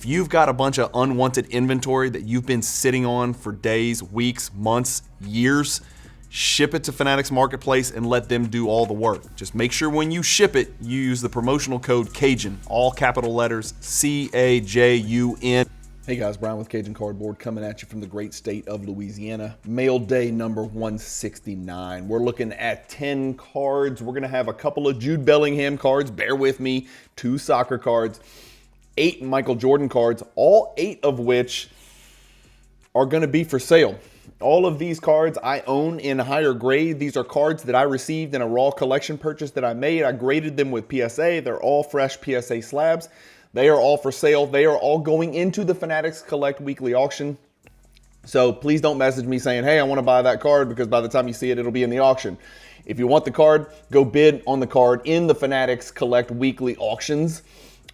If you've got a bunch of unwanted inventory that you've been sitting on for days, weeks, months, years, ship it to Fanatics Marketplace and let them do all the work. Just make sure when you ship it, you use the promotional code Cajun, all capital letters, C-A-J-U-N. Hey guys, Bryan with Cajun Cardboard coming at you from the great state of Louisiana. Mail day number 169. We're looking at 10 cards. We're going to have a couple of Jude Bellingham cards. Bear with me. 2 soccer cards. 8 Michael Jordan cards. All 8 of which are going to be for sale. All of these cards I own in higher grade. These are cards that I received in a raw collection purchase that I made. I graded them with PSA. They're all fresh PSA slabs. They are all for sale. They are all going into the Fanatics Collect weekly auction. So please don't message me saying, hey, I want to buy that card, because by the time you see it, it'll be in the auction. If you want the card, go bid on the card in the Fanatics Collect weekly auctions.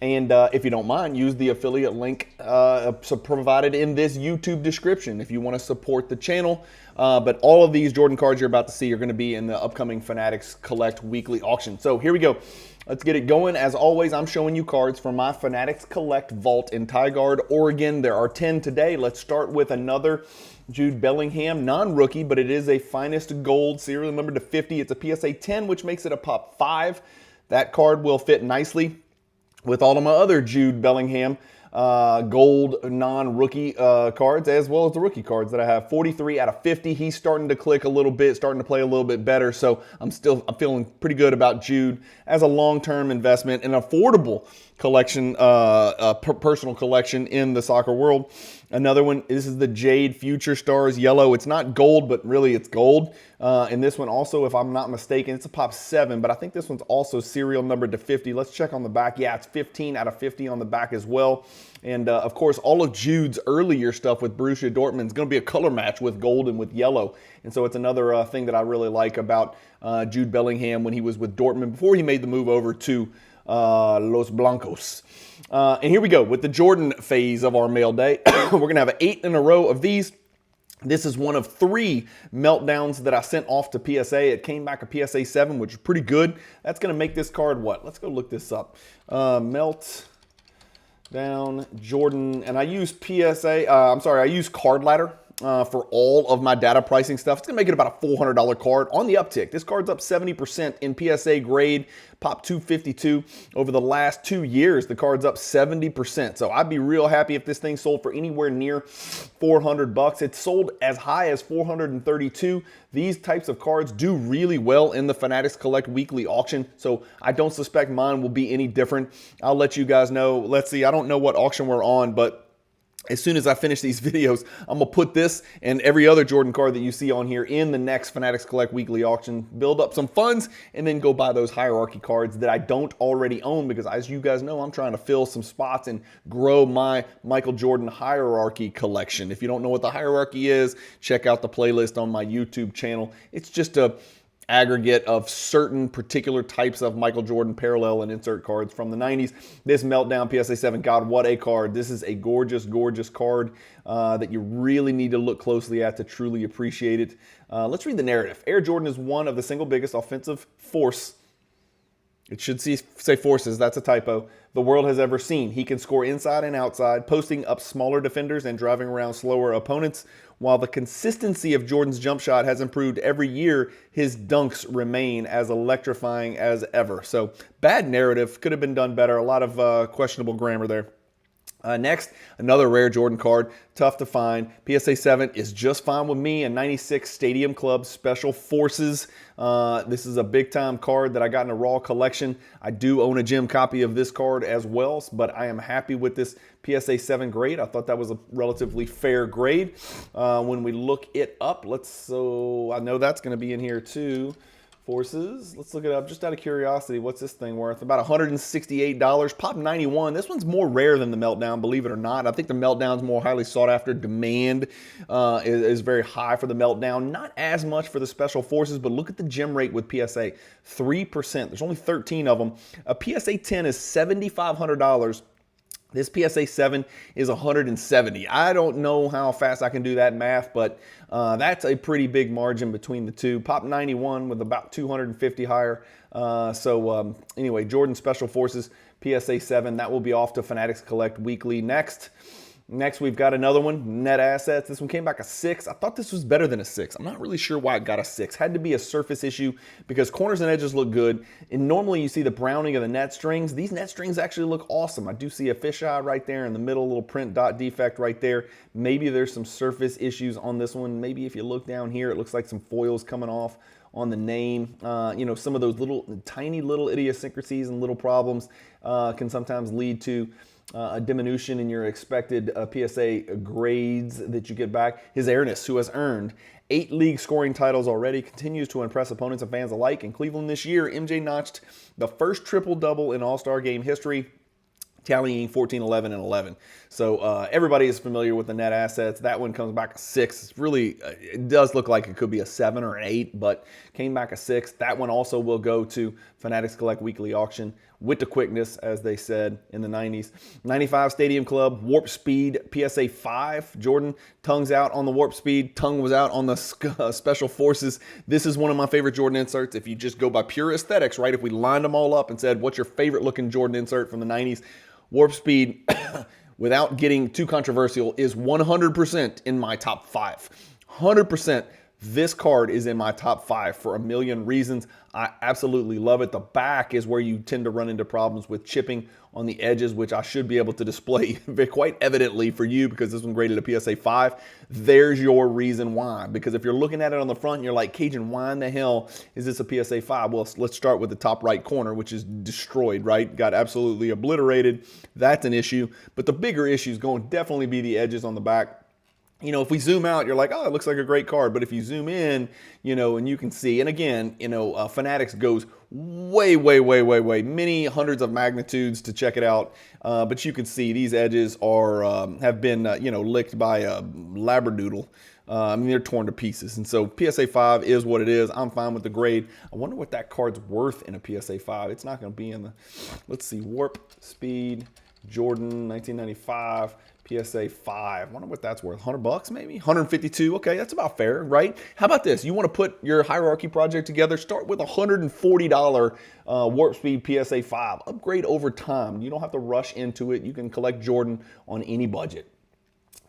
And if you don't mind, use the affiliate link provided in this YouTube description if you want to support the channel. But all of these Jordan cards you're about to see are going to be in the upcoming Fanatics Collect weekly auction. So here we go. Let's get it going. As always, I'm showing you cards from my Fanatics Collect Vault in Tigard, Oregon. There are 10 today. Let's start with another Jude Bellingham, non-rookie, but it is a finest gold, serial number to 50. It's a PSA 10, which makes it a pop 5. That card will fit nicely with all of my other Jude Bellingham gold non-rookie cards, as well as the rookie cards that I have. 43 out of 50. He's starting to click a little bit, starting to play a little bit better. So I'm feeling pretty good about Jude as a long-term investment, an affordable collection, personal collection in the soccer world. Another one, this is the Jade Future Stars yellow. It's not gold, but really it's gold. And this one also, if I'm not mistaken, it's a pop 7, but I think this one's also serial numbered to 50. Let's check on the back. Yeah, it's 15 out of 50 on the back as well. And of course, all of Jude's earlier stuff with Borussia Dortmund is going to be a color match with gold and with yellow. And so it's another thing that I really like about Jude Bellingham when he was with Dortmund before he made the move over to Los Blancos. And here we go with the Jordan phase of our mail day. We're going to have 8 in a row of these. This is one of 3 meltdowns that I sent off to PSA. It came back a PSA 7, which is pretty good. That's going to make this card what? Let's go look this up. Meltdown Jordan. And I use I use Card Ladder for all of my data pricing stuff. It's going to make it about a $400 card on the uptick. This card's up 70% in PSA grade, pop 252. Over the last 2 years, the card's up 70%. So I'd be real happy if this thing sold for anywhere near 400 bucks. It's sold as high as 432. These types of cards do really well in the Fanatics Collect weekly auction, so I don't suspect mine will be any different. I'll let you guys know. Let's see, I don't know what auction we're on, but as soon as I finish these videos, I'm going to put this and every other Jordan card that you see on here in the next Fanatics Collect weekly auction, build up some funds, and then go buy those hierarchy cards that I don't already own, because as you guys know, I'm trying to fill some spots and grow my Michael Jordan hierarchy collection. If you don't know what the hierarchy is, check out the playlist on my YouTube channel. It's just a aggregate of certain particular types of Michael Jordan parallel and insert cards from the 90s. This Meltdown PSA 7, God, what a card. This is a gorgeous, gorgeous card that you really need to look closely at to truly appreciate it. Let's read the narrative. Air Jordan is one of the single biggest offensive force. It should say forces, that's a typo, the world has ever seen. He can score inside and outside, posting up smaller defenders and driving around slower opponents. While the consistency of Jordan's jump shot has improved every year, his dunks remain as electrifying as ever. So bad narrative, could have been done better. A lot of questionable grammar there. Next, another rare Jordan card, tough to find. PSA 7 is just fine with me. A 96 Stadium Club Special Forces. This is a big-time card that I got in a raw collection. I do own a gem copy of this card as well, but I am happy with this PSA 7 grade. I thought that was a relatively fair grade. When we look it up, I know that's going to be in here too. Forces. Let's look it up just out of curiosity. What's this thing worth? About $168. Pop 91. This one's more rare than the Meltdown, believe it or not. I think the Meltdown's more highly sought after. Demand is very high for the Meltdown. Not as much for the Special Forces, but look at the gem rate with PSA. 3%. There's only 13 of them. A PSA 10 is $7,500. This PSA 7 is 170. I don't know how fast I can do that math, but that's a pretty big margin between the two. Pop 91 with about 250 higher. Anyway, Jordan Special Forces, PSA 7. That will be off to Fanatics Collect Weekly next. Next, we've got another one, Net Assets. This one came back a 6. I thought this was better than a 6. I'm not really sure why it got a 6. Had to be a surface issue because corners and edges look good. And normally you see the browning of the net strings. These net strings actually look awesome. I do see a fisheye right there in the middle, little print dot defect right there. Maybe there's some surface issues on this one. Maybe if you look down here, it looks like some foils coming off on the name. You know, some of those tiny little idiosyncrasies and little problems can sometimes lead to a diminution in your expected PSA grades that you get back. His Airness, who has earned 8 league scoring titles already, continues to impress opponents and fans alike. In Cleveland this year, MJ notched the first triple-double in All-Star Game history, tallying 14, 11, and 11. So everybody is familiar with the Net Assets. That one comes back a 6. It's really, it does look like it could be a 7 or an 8, but came back a 6. That one also will go to Fanatics Collect Weekly Auction with the quickness, as they said in the 90s. 95 Stadium Club, Warp Speed, PSA 5. Jordan, tongue's out on the Warp Speed. Tongue was out on the Special Forces. This is one of my favorite Jordan inserts. If you just go by pure aesthetics, right? If we lined them all up and said, what's your favorite looking Jordan insert from the 90s? Warp Speed, without getting too controversial, is 100% in my top 5. 100%. This card is in my top 5 for a million reasons. I absolutely love it. The back is where you tend to run into problems with chipping on the edges, which I should be able to display quite evidently for you because this one graded a PSA 5. There's your reason why. Because if you're looking at it on the front and you're like, Cajun, why in the hell is this a PSA 5? Well, let's start with the top right corner, which is destroyed, right? Got absolutely obliterated. That's an issue. But the bigger issue is going to definitely be the edges on the back. You know, if we zoom out, you're like, oh, it looks like a great card. But if you zoom in, you know, and you can see, and again, you know, Fanatics goes way, many hundreds of magnitudes to check it out. But you can see these edges are have been, you know, licked by a labradoodle. I mean, they're torn to pieces. And so PSA 5 is what it is. I'm fine with the grade. I wonder what that card's worth in a PSA 5. It's not going to be in the, let's see, Warp Speed, Jordan, 1995. PSA 5. I wonder what that's worth. $100 maybe? 152. Okay, that's about fair, right? How about this? You want to put your hierarchy project together? Start with a $140 Warp Speed PSA 5. Upgrade over time. You don't have to rush into it. You can collect Jordan on any budget.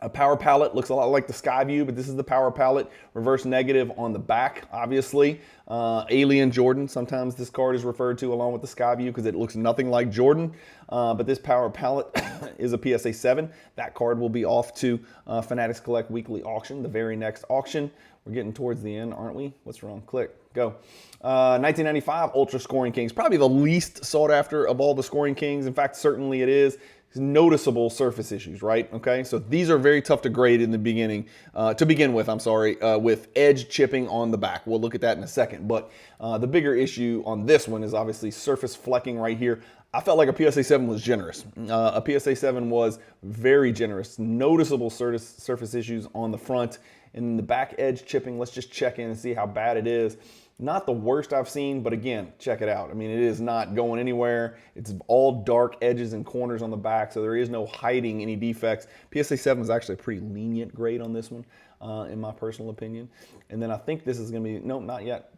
A Power Pallet looks a lot like the Skyview, but this is the Power Pallet. Reverse negative on the back, obviously. Alien Jordan, sometimes this card is referred to along with the Skyview because it looks nothing like Jordan. But this Power Pallet is a PSA 7. That card will be off to Fanatics Collect Weekly Auction, the very next auction. We're getting towards the end, aren't we? What's wrong? Click. Go. 1995 Ultra Scoring Kings, probably the least sought after of all the Scoring Kings. In fact, certainly it is. Noticeable surface issues, right? Okay, so these are very tough to grade in the beginning, to begin with, with edge chipping on the back. We'll look at that in a second, but the bigger issue on this one is obviously surface flecking right here. I felt like a PSA 7 was generous. A PSA 7 was very generous. Noticeable surface issues on the front and the back edge chipping. Let's just check in and see how bad it is. Not the worst I've seen, but again, check it out. I mean, it is not going anywhere. It's all dark edges and corners on the back, so there is no hiding any defects. PSA 7 is actually a pretty lenient grade on this one, in my personal opinion. And then I think this is going to be, nope, not yet.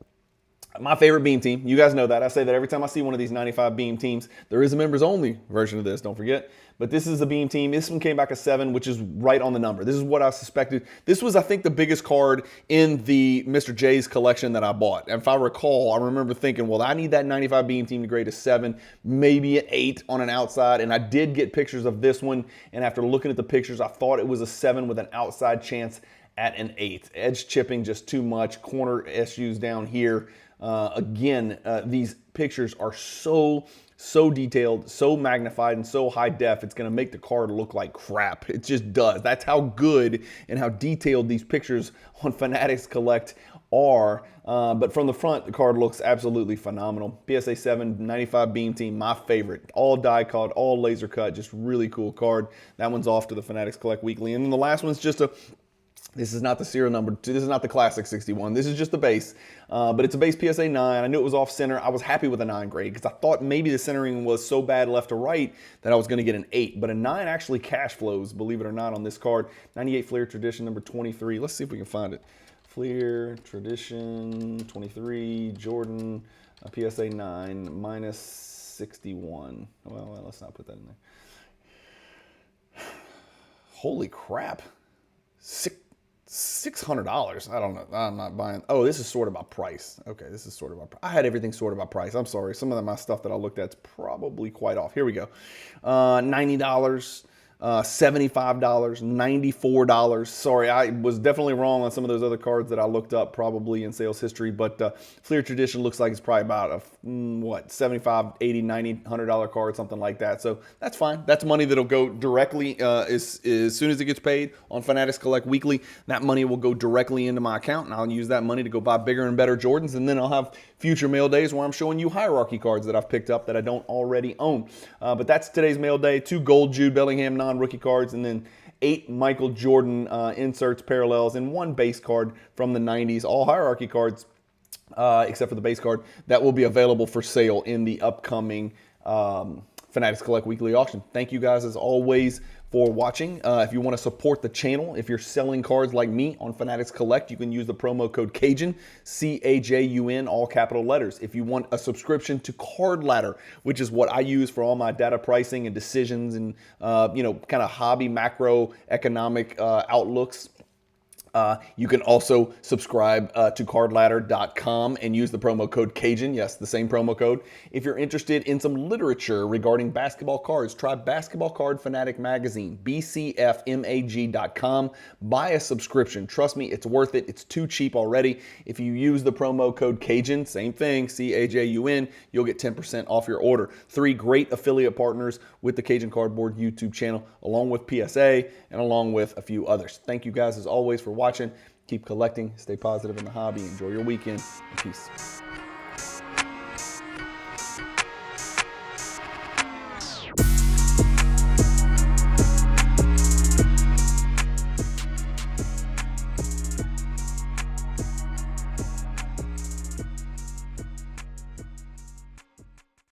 My favorite beam team. You guys know that. I say that every time I see one of these 95 beam teams. There is a members only version of this, don't forget. But this is the beam team. This one came back a 7, which is right on the number. This is what I suspected. This was, I think, the biggest card in the Mr. J's collection that I bought. And if I recall, I remember thinking, well, I need that 95 beam team to grade a 7, maybe an 8 on an outside. And I did get pictures of this one. And after looking at the pictures, I thought it was a 7 with an outside chance at an 8. Edge chipping just too much. Corner issues down here. Again, these pictures are so detailed, so magnified, and so high def, it's going to make the card look like crap. It just does. That's how good and how detailed these pictures on Fanatics Collect are. But from the front, the card looks absolutely phenomenal. PSA 7, 95 beam team, my favorite. All die cut, all laser cut, just really cool card. That one's off to the Fanatics Collect Weekly. And then the last one's just a... This is not the serial number. This is not the Classic 61. This is just the base. But it's a base PSA 9. I knew it was off center. I was happy with a 9 grade because I thought maybe the centering was so bad left to right that I was going to get an 8. But a 9 actually cash flows, believe it or not, on this card. 98 Fleer Tradition number 23. Let's see if we can find it. Fleer Tradition 23, Jordan, PSA 9, minus 61. Well, let's not put that in there. Holy crap. $600. I don't know. I'm not buying. Oh, this is sorted by price. Okay, this is sorted by price. I had everything sorted by price. I'm sorry. Some of my stuff that I looked at is probably quite off. Here we go. $90. $75, $94. Sorry, I was definitely wrong on some of those other cards that I looked up probably in sales history, but Fleer Tradition looks like it's probably about a, what, $75, $80, $90, $100 card, something like that. So that's fine. That's money that'll go directly as soon as it gets paid on Fanatics Collect Weekly. That money will go directly into my account, and I'll use that money to go buy bigger and better Jordans, and then I'll have future mail days where I'm showing you hierarchy cards that I've picked up that I don't already own. But that's today's mail day. 2 gold Jude Bellingham non-rookie cards, and then 8 Michael Jordan inserts, parallels, and 1 base card from the 90s. All hierarchy cards, except for the base card, that will be available for sale in the upcoming Fanatics Collect Weekly auction. Thank you guys, as always, for watching. If you want to support the channel, if you're selling cards like me on Fanatics Collect, you can use the promo code Cajun, C-A-J-U-N, all capital letters. If you want a subscription to Card Ladder, which is what I use for all my data pricing and decisions and kind of hobby macroeconomic outlooks, you can also subscribe to cardladder.com and use the promo code Cajun. Yes, the same promo code. If you're interested in some literature regarding basketball cards, try Basketball Card Fanatic Magazine, bcfmag.com. Buy a subscription. Trust me, it's worth it. It's too cheap already. If you use the promo code Cajun, same thing, C-A-J-U-N, you'll get 10% off your order. 3 great affiliate partners with the Cajun Cardboard YouTube channel, along with PSA and along with a few others. Thank you guys, as always, for watching. Keep collecting, stay positive in the hobby, enjoy your weekend, and peace.